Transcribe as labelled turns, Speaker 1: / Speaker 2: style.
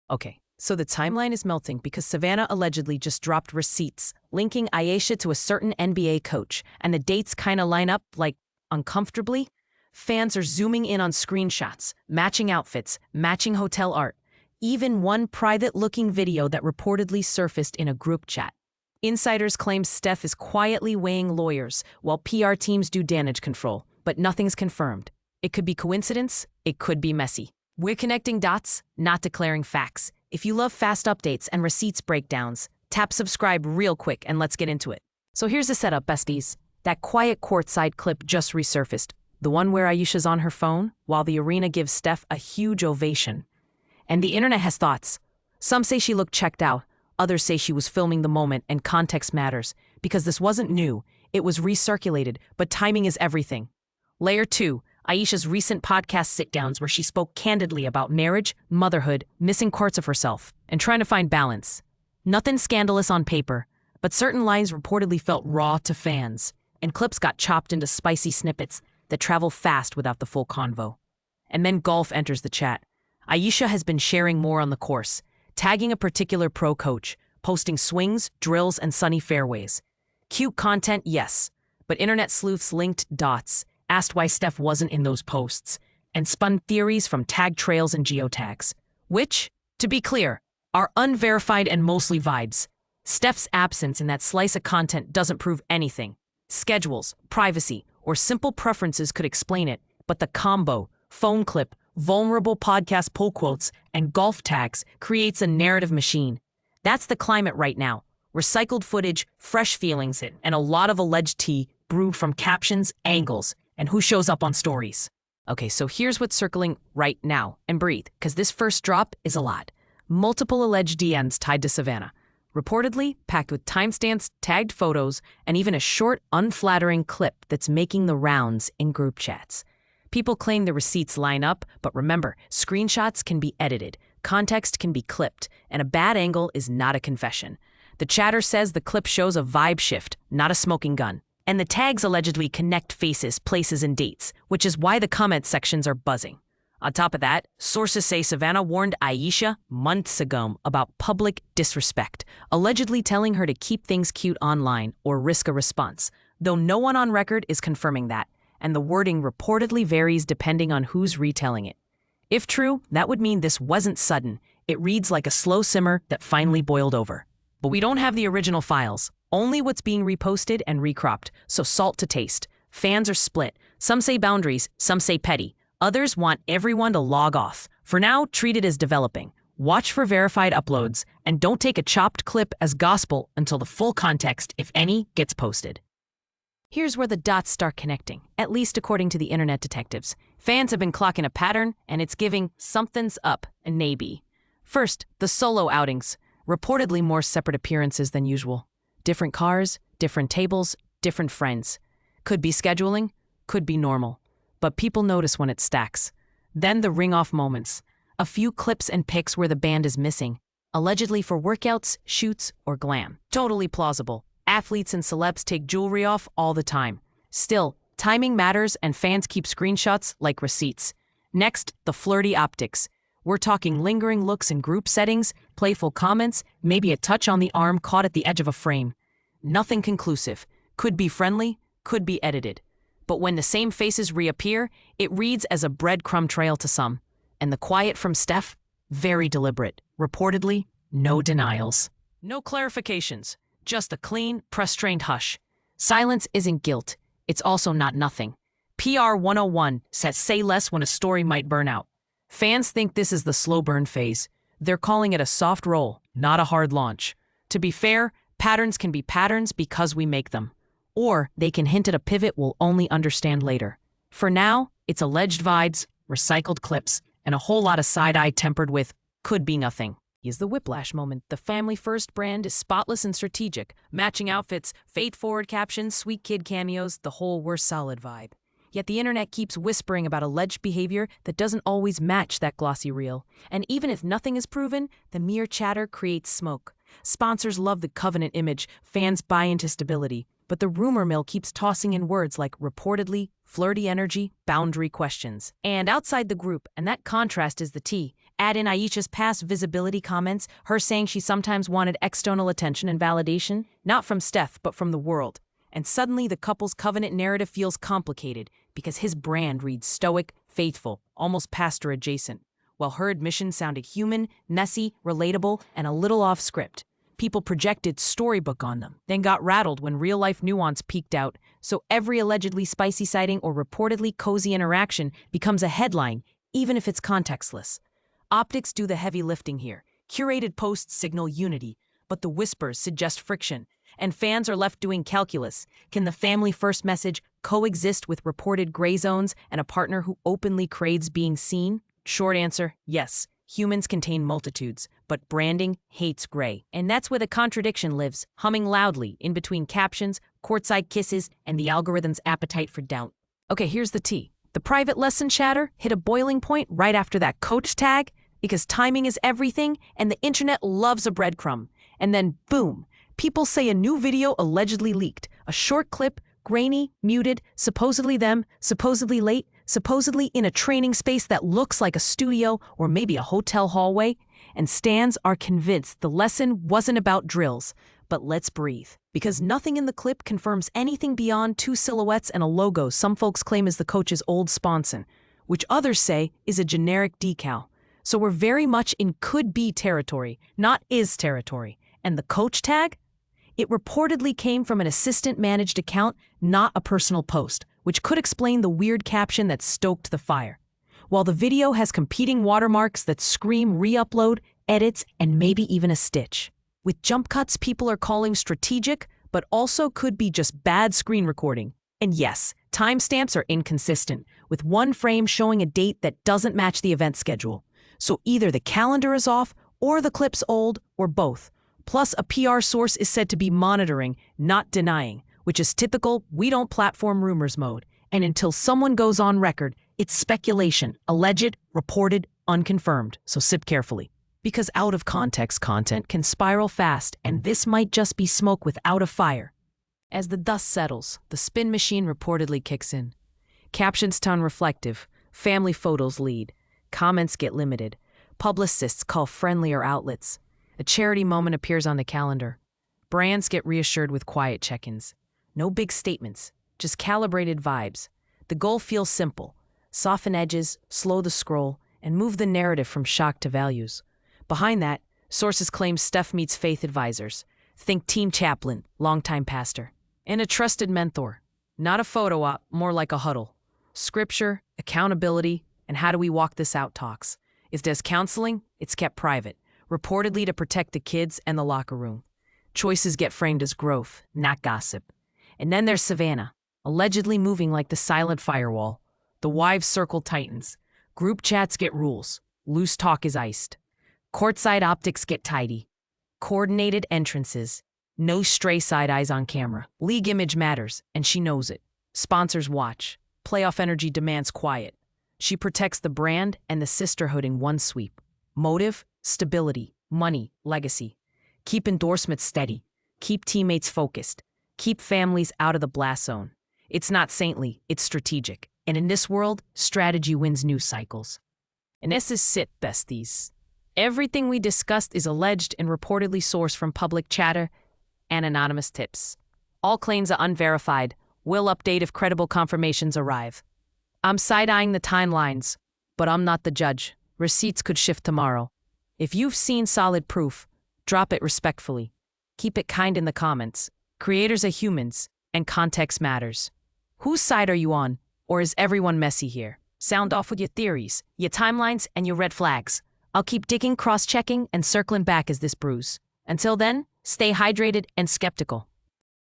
Speaker 1: Okay, so the timeline is melting because Savannah allegedly just dropped receipts linking Ayesha to a certain NBA coach, and the dates kind of line up, like, uncomfortably. Fans are zooming in on screenshots, matching outfits, matching hotel art, even one private-looking video that reportedly surfaced in a group chat. Insiders claim Steph is quietly weighing lawyers while PR teams do damage control, but nothing's confirmed. It could be coincidence, it could be messy. We're connecting dots, not declaring facts. If you love fast updates and receipts breakdowns, tap subscribe real quick and let's get into it. So here's the setup, besties. That quiet courtside clip just resurfaced, the one where Ayesha's on her phone while the arena gives Steph a huge ovation. And the internet has thoughts. Some say she looked checked out, others say she was filming the moment, and context matters, because this wasn't new, it was recirculated, but timing is everything. Layer 2. Ayesha's recent podcast sit-downs where she spoke candidly about marriage, motherhood, missing parts of herself, and trying to find balance. Nothing scandalous on paper, but certain lines reportedly felt raw to fans, and clips got chopped into spicy snippets that travel fast without the full convo. And then golf enters the chat. Ayesha has been sharing more on the course, tagging a particular pro coach, posting swings, drills, and sunny fairways. Cute content, yes, but internet sleuths linked dots, asked why Steph wasn't in those posts, and spun theories from tag trails and geotags, which, to be clear, are unverified and mostly vibes. Steph's absence in that slice of content doesn't prove anything. Schedules, privacy, or simple preferences could explain it, but the combo, phone clip, vulnerable podcast pull quotes, and golf tags creates a narrative machine. That's the climate right now. Recycled footage, fresh feelings, and a lot of alleged tea brewed from captions, angles, and who shows up on stories. Okay, so here's what's circling right now, and breathe, because this first drop is a lot. Multiple alleged DMs tied to Savannah, reportedly packed with timestamps, tagged photos, and even a short, unflattering clip that's making the rounds in group chats. People claim the receipts line up, but remember, screenshots can be edited, context can be clipped, and a bad angle is not a confession. The chatter says the clip shows a vibe shift, not a smoking gun. And the tags allegedly connect faces, places, and dates, which is why the comment sections are buzzing. On top of that, sources say Savannah warned Ayesha months ago about public disrespect, allegedly telling her to keep things cute online or risk a response, though no one on record is confirming that, and the wording reportedly varies depending on who's retelling it. If true, that would mean this wasn't sudden. It reads like a slow simmer that finally boiled over. But we don't have the original files, only what's being reposted and recropped, so salt to taste. Fans are split. Some say boundaries, some say petty. Others want everyone to log off. For now, treat it as developing. Watch for verified uploads, and don't take a chopped clip as gospel until the full context, if any, gets posted. Here's where the dots start connecting, at least according to the internet detectives. Fans have been clocking a pattern, and it's giving something's up, and maybe. First, the solo outings. Reportedly more separate appearances than usual. Different cars, different tables, different friends. Could be scheduling, could be normal. But people notice when it stacks. Then the ring-off moments. A few clips and pics where the band is missing, allegedly for workouts, shoots, or glam. Totally plausible. Athletes and celebs take jewelry off all the time. Still, timing matters and fans keep screenshots like receipts. Next, the flirty optics. We're talking lingering looks in group settings, playful comments, maybe a touch on the arm caught at the edge of a frame. Nothing conclusive. Could be friendly, could be edited. But when the same faces reappear, it reads as a breadcrumb trail to some. And the quiet from Steph? Very deliberate. Reportedly, no denials. No clarifications. Just a clean, press-trained hush. Silence isn't guilt. It's also not nothing. PR 101 says say less when a story might burn out. Fans think this is the slow burn phase. They're calling it a soft roll, not a hard launch. To be fair, patterns can be patterns because we make them. Or they can hint at a pivot we'll only understand later. For now, it's alleged vibes, recycled clips, and a whole lot of side-eye tempered with could be nothing. Is the whiplash moment. The family-first brand is spotless and strategic. Matching outfits, faith-forward captions, sweet kid cameos, the whole we're solid vibe. Yet the internet keeps whispering about alleged behavior that doesn't always match that glossy reel. And even if nothing is proven, the mere chatter creates smoke. Sponsors love the covenant image, fans buy into stability. But the rumor mill keeps tossing in words like reportedly, flirty energy, boundary questions. And outside the group, and that contrast is the tea, Add in Ayesha's past visibility comments, her saying she sometimes wanted external attention and validation, not from Steph, but from the world. And suddenly the couple's covenant narrative feels complicated because his brand reads stoic, faithful, almost pastor adjacent, while her admission sounded human, messy, relatable, and a little off script. People projected storybook on them, then got rattled when real-life nuance peeked out, so every allegedly spicy sighting or reportedly cozy interaction becomes a headline, even if it's contextless. Optics do the heavy lifting here. Curated posts signal unity, but the whispers suggest friction, and fans are left doing calculus. Can the family-first message coexist with reported gray zones and a partner who openly craves being seen? Short answer, yes. Humans contain multitudes, but branding hates gray. And that's where the contradiction lives, humming loudly in between captions, courtside kisses, and the algorithm's appetite for doubt. Okay, here's the tea. The private lesson chatter hit a boiling point right after that coach tag, because timing is everything, and the internet loves a breadcrumb. And then, boom, people say a new video allegedly leaked. A short clip, grainy, muted, supposedly them, supposedly late, supposedly in a training space that looks like a studio or maybe a hotel hallway, and stans are convinced the lesson wasn't about drills. But let's breathe, because nothing in the clip confirms anything beyond two silhouettes and a logo some folks claim is the coach's old sponsor, which others say is a generic decal. So we're very much in could-be territory, not is territory. And the coach tag? It reportedly came from an assistant-managed account, not a personal post, which could explain the weird caption that stoked the fire. While the video has competing watermarks that scream re-upload, edits, and maybe even a stitch. With jump cuts people are calling strategic, but also could be just bad screen recording. And yes, timestamps are inconsistent, with one frame showing a date that doesn't match the event schedule. So either the calendar is off, or the clip's old, or both. Plus, a PR source is said to be monitoring, not denying, which is typical we don't platform rumors mode. And until someone goes on record, it's speculation, alleged, reported, unconfirmed, so sip carefully. Because out-of-context content can spiral fast, and this might just be smoke without a fire. As the dust settles, the spin machine reportedly kicks in. Captions turn reflective, family photos lead, comments get limited, publicists call friendlier outlets. A charity moment appears on the calendar. Brands get reassured with quiet check-ins. No big statements, just calibrated vibes. The goal feels simple. Soften edges, slow the scroll, and move the narrative from shock to values. Behind that, sources claim Steph meets faith advisors. Think team chaplain, longtime pastor. And a trusted mentor. Not a photo op, more like a huddle. Scripture, accountability, and how do we walk this out talks. If there's counseling, it's kept private, reportedly to protect the kids and the locker room. Choices get framed as growth, not gossip. And then there's Savanna, allegedly moving like the silent firewall. The wives circle tightens. Group chats get rules. Loose talk is iced. Courtside optics get tidy. Coordinated entrances. No stray side eyes on camera. League image matters, and she knows it. Sponsors watch. Playoff energy demands quiet. She protects the brand and the sisterhood in one sweep. Motive, stability, money, legacy. Keep endorsements steady. Keep teammates focused. Keep families out of the blast zone. It's not saintly, it's strategic. And in this world, strategy wins news cycles. And this is it, besties. Everything we discussed is alleged and reportedly sourced from public chatter and anonymous tips. All claims are unverified. We'll update if credible confirmations arrive. I'm side-eyeing the timelines, but I'm not the judge. Receipts could shift tomorrow. If you've seen solid proof, drop it respectfully. Keep it kind in the comments. Creators are humans, and context matters. Whose side are you on, or is everyone messy here? Sound off with your theories, your timelines, and your red flags. I'll keep digging, cross-checking, and circling back as this brews. Until then, stay hydrated and skeptical.